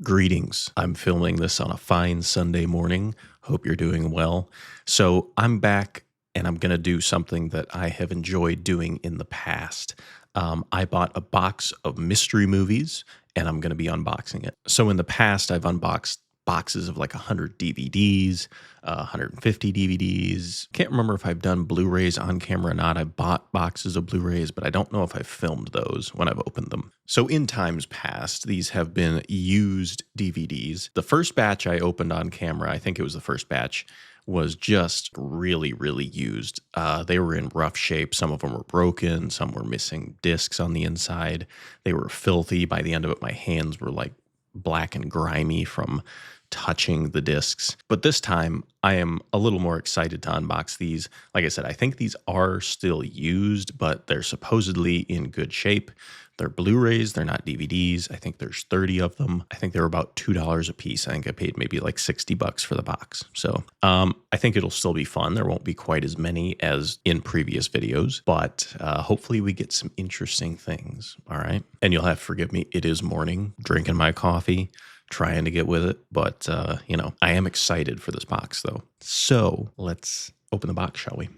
Greetings. I'm filming this on a fine Sunday morning. Hope you're doing well. So I'm back and I'm going to do something that I have enjoyed doing in the past. I bought a box of mystery movies and I'm going to be unboxing it. So in the past, I've unboxed boxes of like 100 DVDs, 150 DVDs. Can't remember if I've done Blu-rays on camera or not. I bought boxes of Blu-rays, but I don't know if I've filmed those when I've opened them. So in times past, these have been used DVDs. The first batch I opened on camera, I think it was the first batch, was just really, really used. They were in rough shape. Some of them were broken. Some were missing discs on the inside. They were filthy. By the end of it, my hands were like black and grimy from touching the discs. But this time I am a little more excited to unbox these. Like I said, I think these are still used, but they're supposedly in good shape. They're Blu-rays, they're not DVDs. I think there's 30 of them. I think they're about $2 a piece. I think I paid maybe like 60 bucks for the box. So I think it'll still be fun. There won't be quite as many as in previous videos, but hopefully we get some interesting things. All right. And you'll have to forgive me. It is morning, drinking my coffee, trying to get with it. But, I am excited for this box though. So let's open the box, shall we?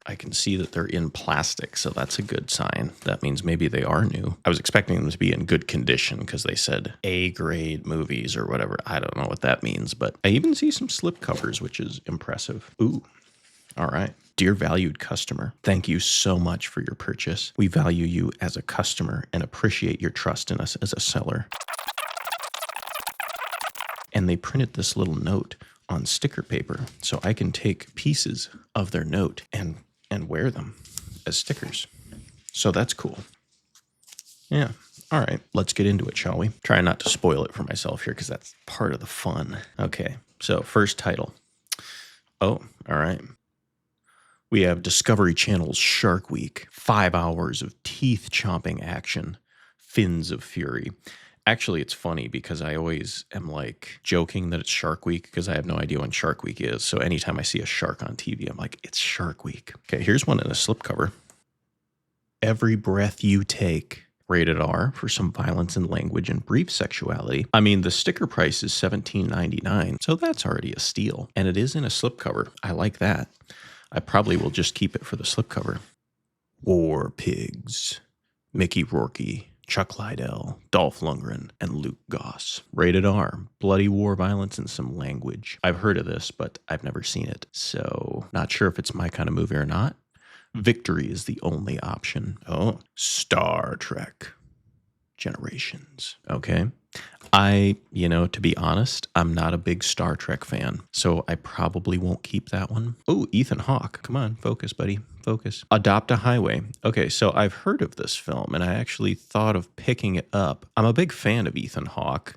I can see that they're in plastic, so that's a good sign. That means maybe they are new. I was expecting them to be in good condition because they said A-grade movies or whatever. I don't know what that means, but I even see some slip covers, which is impressive. Ooh, all right. Dear valued customer, thank you so much for your purchase. We value you as a customer and appreciate your trust in us as a seller. And they printed this little note on sticker paper, so I can take pieces of their note and wear them as stickers. So that's cool. Yeah. All right. Let's get into it, shall we? Try not to spoil it for myself here because that's part of the fun. Okay. So first title. Oh, all right. We have Discovery Channel's Shark Week. 5 hours of teeth-chomping action. Fins of fury. Actually, it's funny because I always am like joking that it's Shark Week because I have no idea when Shark Week is. So anytime I see a shark on TV, I'm like, it's Shark Week. Okay, here's one in a slipcover. Every Breath You Take. Rated R for some violence in language and brief sexuality. I mean, the sticker price is $17.99, so that's already a steal. And it is in a slipcover. I like that. I probably will just keep it for the slipcover. War Pigs. Mickey Rourke. Chuck Liddell, Dolph Lundgren, and Luke Goss. Rated R, bloody war, violence, and some language. I've heard of this, but I've never seen it, so not sure if it's my kind of movie or not. Victory is the only option. Oh, Star Trek Generations. Okay. To be honest, I'm not a big Star Trek fan, so I probably won't keep that one. Oh, Ethan Hawke. Come on, focus, buddy. Focus. Adopt a Highway. Okay, so I've heard of this film, and I actually thought of picking it up. I'm a big fan of Ethan Hawke.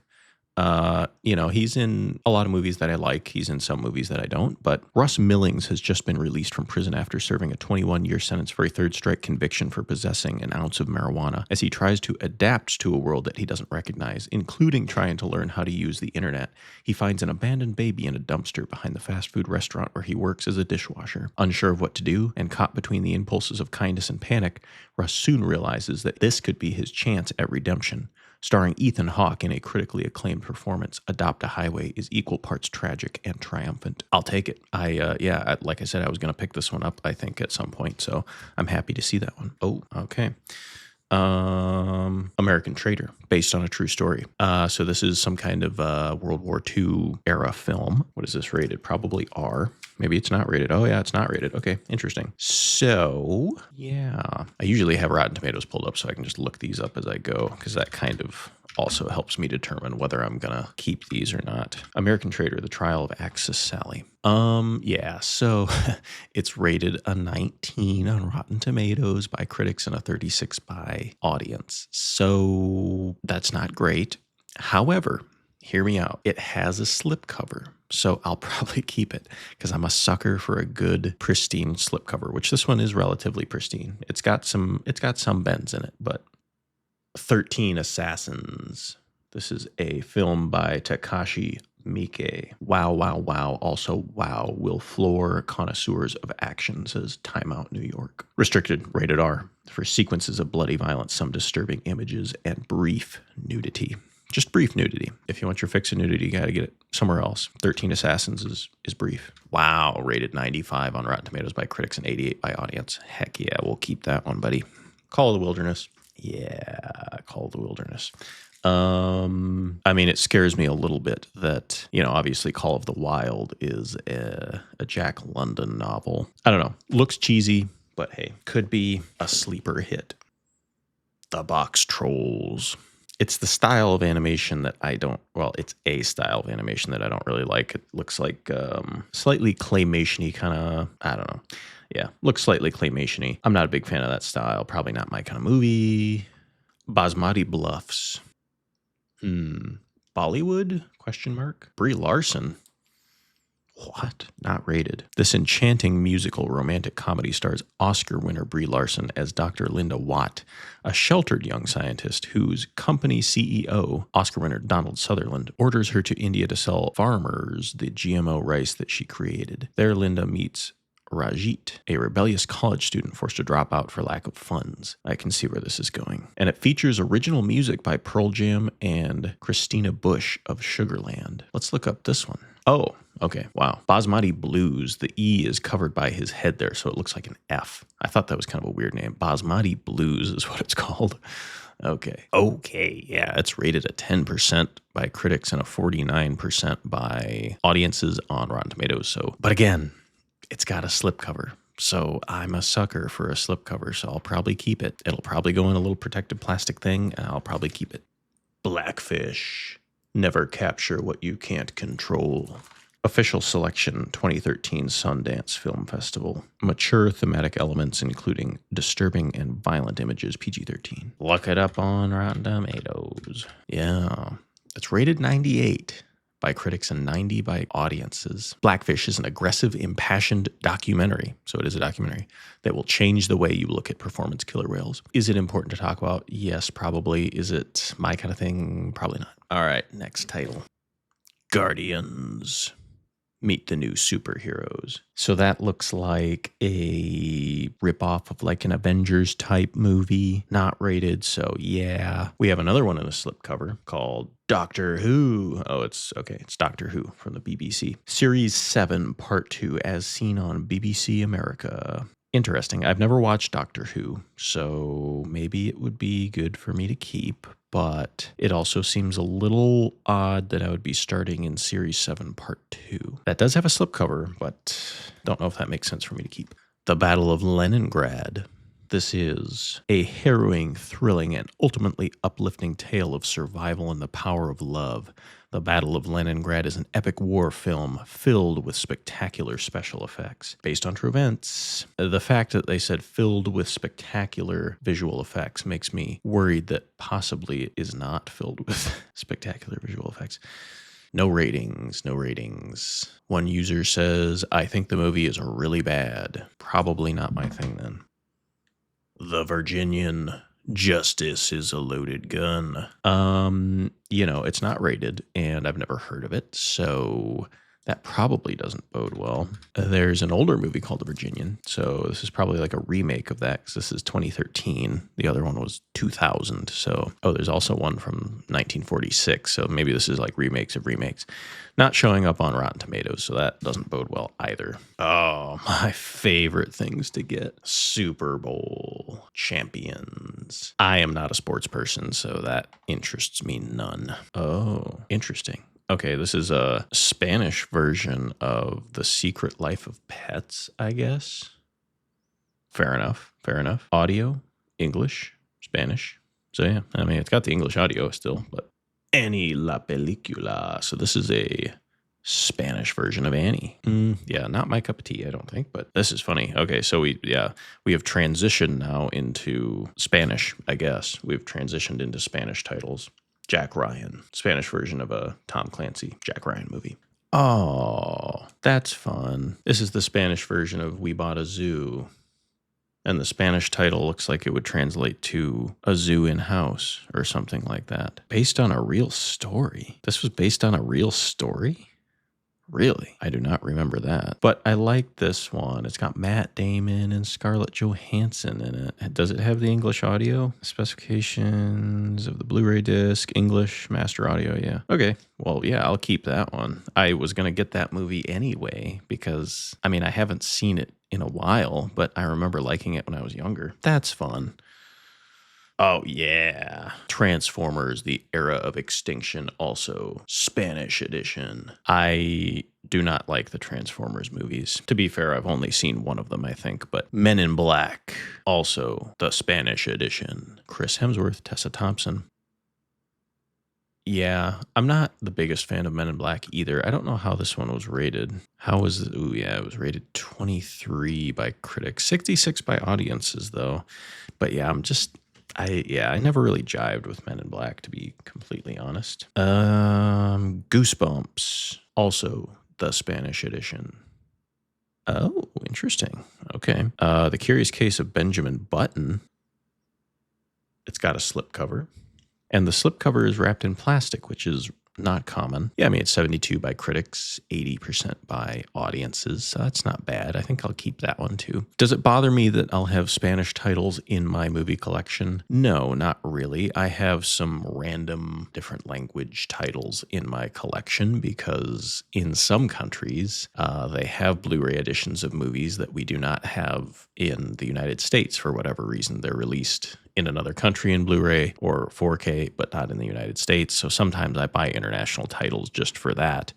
He's in a lot of movies that I like. He's in some movies that I don't. But Russ Millings has just been released from prison after serving a 21-year sentence for a third-strike conviction for possessing an ounce of marijuana as he tries to adapt to a world that he doesn't recognize, including trying to learn how to use the internet. He finds an abandoned baby in a dumpster behind the fast food restaurant where he works as a dishwasher. Unsure of what to do and caught between the impulses of kindness and panic, Russ soon realizes that this could be his chance at redemption. Starring Ethan Hawke in a critically acclaimed performance, Adopt a Highway is equal parts tragic and triumphant. I'll take it. Like I said, I was going to pick this one up, I think, at some point, so I'm happy to see that one. Oh, okay. American Traitor, based on a true story. So this is some kind of World War II era film. What is this rated? Probably R. Maybe it's not rated. Oh, yeah, it's not rated. Okay, interesting. So, yeah. I usually have Rotten Tomatoes pulled up so I can just look these up as I go because that kind of also helps me determine whether I'm going to keep these or not. American Traitor, The Trial of Axis Sally. So it's rated a 19 on Rotten Tomatoes by critics and a 36 by audience. So that's not great. However, hear me out. It has a slipcover, so I'll probably keep it because I'm a sucker for a good pristine slipcover, which this one is relatively pristine. It's got some bends in it, but 13 Assassins. This is a film by Takashi Miike. Wow, wow, wow. Also, wow, will floor connoisseurs of action, says Time Out New York. Restricted, rated R, for sequences of bloody violence, some disturbing images, and brief nudity. Just brief nudity. If you want your fix of nudity, you got to get it somewhere else. 13 Assassins is brief. Wow, rated 95 on Rotten Tomatoes by critics and 88 by audience. Heck yeah, we'll keep that one, buddy. Call of the Wilderness. Yeah, Call of the Wilderness. I mean, it scares me a little bit that, obviously Call of the Wild is a Jack London novel. I don't know. Looks cheesy, but hey, could be a sleeper hit. The Box Trolls. It's the style of animation that it's a style of animation that I don't really like. It looks like slightly claymation-y kind of, I don't know. Yeah, looks slightly claymation-y. I'm not a big fan of that style. Probably not my kind of movie. Basmati Bluffs. Bollywood? ? Brie Larson. What? Not rated. This enchanting musical romantic comedy stars Oscar winner Brie Larson as Dr. Linda Watt, a sheltered young scientist whose company CEO, Oscar winner Donald Sutherland, orders her to India to sell farmers the GMO rice that she created. There, Linda meets Rajit, a rebellious college student forced to drop out for lack of funds. I can see where this is going. And it features original music by Pearl Jam and Kristian Bush of Sugarland. Let's look up this one. Oh, okay. Wow. Basmati Blues. The E is covered by his head there, so it looks like an F. I thought that was kind of a weird name. Basmati Blues is what it's called. Okay. Yeah, it's rated a 10% by critics and a 49% by audiences on Rotten Tomatoes. So, but again, it's got a slipcover. So I'm a sucker for a slipcover, so I'll probably keep it. It'll probably go in a little protective plastic thing, and I'll probably keep it. Blackfish. Never capture what you can't control. Official selection 2013 Sundance Film Festival. Mature thematic elements including disturbing and violent images, PG-13. Look it up on Rotten Tomatoes. Yeah. It's rated 98 by critics and 90 by audiences. Blackfish is an aggressive, impassioned documentary, so it is a documentary, that will change the way you look at performance killer whales. Is it important to talk about? Yes, probably. Is it my kind of thing? Probably not. All right, next title. Guardians. Meet the new superheroes. So that looks like a ripoff of like an Avengers type movie, not rated. So yeah, we have another one in a slipcover called Doctor Who. Oh, it's Doctor Who from the BBC. Series 7, Part 2, as seen on BBC America. Interesting. I've never watched Doctor Who, so maybe it would be good for me to keep, but it also seems a little odd that I would be starting in Series 7, Part 2. That does have a slipcover, but don't know if that makes sense for me to keep. The Battle of Leningrad. This is a harrowing, thrilling, and ultimately uplifting tale of survival and the power of love. The Battle of Leningrad is an epic war film filled with spectacular special effects. Based on true events, the fact that they said filled with spectacular visual effects makes me worried that possibly it is not filled with spectacular visual effects. No ratings. One user says, I think the movie is really bad. Probably not my thing then. The Virginian. Justice is a loaded gun. It's not rated, and I've never heard of it, so that probably doesn't bode well. There's an older movie called The Virginian, so this is probably like a remake of that, because this is 2013. The other one was 2000, so... Oh, there's also one from 1946, so maybe this is like remakes of remakes. Not showing up on Rotten Tomatoes, so that doesn't bode well either. Oh, my favorite things to get. Super Bowl champions. I am not a sports person, so that interests me none. Oh, interesting. Okay, this is a Spanish version of The Secret Life of Pets, I guess. Fair enough. Audio, English, Spanish. So yeah, I mean, it's got the English audio still, but Annie la Película. So this is a Spanish version of Annie. Yeah, not my cup of tea, I don't think, but this is funny. Okay, so we have transitioned now into Spanish, I guess. We've transitioned into Spanish titles. Jack Ryan, Spanish version of a Tom Clancy Jack Ryan movie. Oh, that's fun. This is the Spanish version of We Bought a Zoo. And the Spanish title looks like it would translate to A Zoo in House or something like that. Based on a real story. This was based on a real story? Really? I do not remember that. But I like this one. It's got Matt Damon and Scarlett Johansson in it. Does it have the English audio? Specifications of the Blu-ray disc, English, master audio, yeah. Okay, well, yeah, I'll keep that one. I was going to get that movie anyway because, I mean, I haven't seen it in a while, but I remember liking it when I was younger. That's fun. Oh, yeah. Transformers, The Era of Extinction, also Spanish edition. I do not like the Transformers movies. To be fair, I've only seen one of them, I think, but Men in Black, also the Spanish edition. Chris Hemsworth, Tessa Thompson. Yeah, I'm not the biggest fan of Men in Black either. I don't know how this one was rated. How was it? Ooh, yeah, it was rated 23 by critics, 66 by audiences, though. But yeah, I never really jived with Men in Black, to be completely honest. Goosebumps, also the Spanish edition. Oh, interesting. Okay. The Curious Case of Benjamin Button. It's got a slipcover. And the slipcover is wrapped in plastic, which is not common. Yeah, I mean, it's 72 by critics, 80% by audiences. So that's not bad. I think I'll keep that one too. Does it bother me that I'll have Spanish titles in my movie collection? No, not really. I have some random different language titles in my collection because in some countries, they have Blu-ray editions of movies that we do not have in the United States for whatever reason. They're released in another country in Blu-ray or 4K, but not in the United States. So sometimes I buy international titles just for that.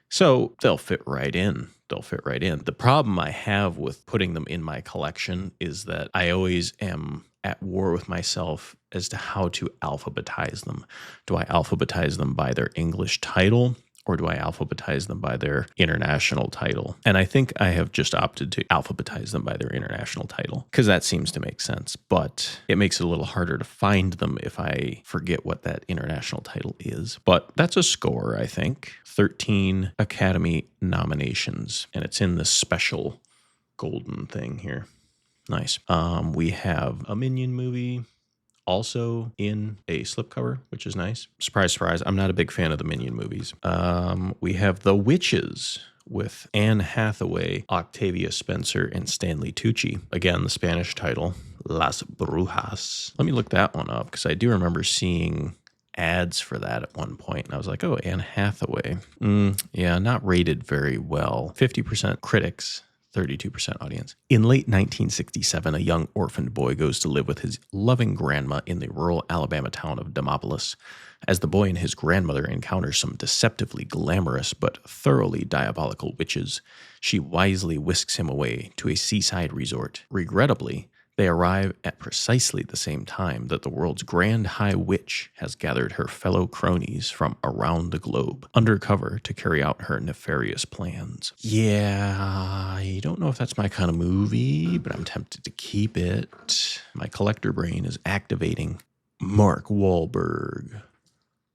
So they'll fit right in. The problem I have with putting them in my collection is that I always am at war with myself as to how to alphabetize them. Do I alphabetize them by their English title? Or do I alphabetize them by their international title? And I think I have just opted to alphabetize them by their international title because that seems to make sense. But it makes it a little harder to find them if I forget what that international title is. But that's a score, I think. 13 Academy nominations. And it's in this special golden thing here. Nice. We have a Minion movie. Also in a slipcover, which is nice. Surprise, surprise. I'm not a big fan of the Minion movies. We have The Witches with Anne Hathaway, Octavia Spencer, and Stanley Tucci. Again, the Spanish title, Las Brujas. Let me look that one up because I do remember seeing ads for that at one point, and I was like, oh, Anne Hathaway. Yeah, not rated very well. 50% critics. 32% audience. In late 1967, a young orphaned boy goes to live with his loving grandma in the rural Alabama town of Demopolis. As the boy and his grandmother encounter some deceptively glamorous but thoroughly diabolical witches, she wisely whisks him away to a seaside resort. Regrettably, they arrive at precisely the same time that the world's grand high witch has gathered her fellow cronies from around the globe undercover to carry out her nefarious plans. Yeah, I don't know if that's my kind of movie, but I'm tempted to keep it. My collector brain is activating. Mark Wahlberg,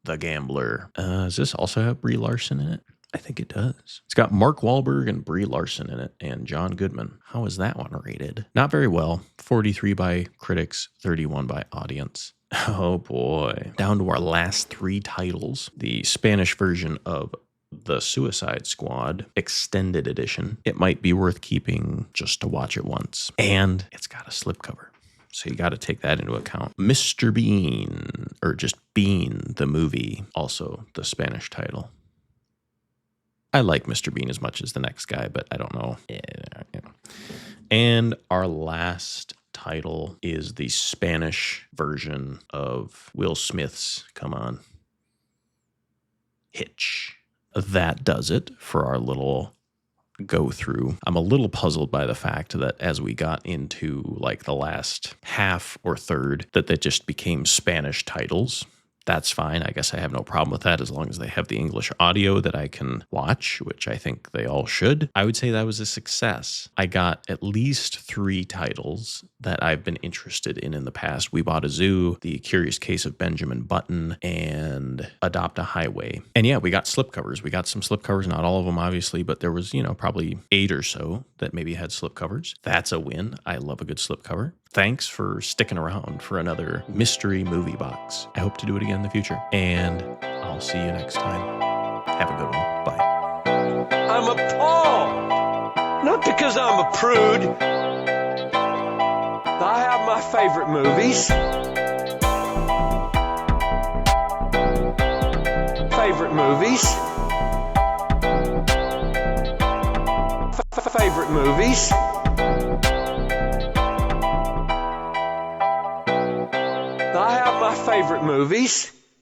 The Gambler. Does this also have Brie Larson in it? I think it does. It's got Mark Wahlberg and Brie Larson in it and John Goodman. How is that one rated? Not very well. 43 by critics, 31 by audience. Oh boy. Down to our last three titles. The Spanish version of The Suicide Squad Extended Edition. It might be worth keeping just to watch it once. And it's got a slipcover. So you got to take that into account. Mr. Bean, or just Bean, the movie. Also the Spanish title. I like Mr. Bean as much as the next guy, but I don't know. And our last title is the Spanish version of Will Smith's, come on, Hitch. That does it for our little go through. I'm a little puzzled by the fact that as we got into like the last half or third, that they just became Spanish titles. That's fine. I guess I have no problem with that as long as they have the English audio that I can watch, which I think they all should. I would say that was a success. I got at least 3 titles that I've been interested in the past. We Bought a Zoo, The Curious Case of Benjamin Button, and Adopt a Highway. And yeah, we got slipcovers. We got some slipcovers, not all of them obviously, but there was, probably 8 or so that maybe had slipcovers. That's a win. I love a good slipcover. Thanks for sticking around for another mystery movie box. I hope to do it again in the future, and I'll see you next time. Have a good one. Bye. I'm appalled. Not because I'm a prude. I have my favorite movies. Favorite movies. Favorite movies. I have my favorite movies.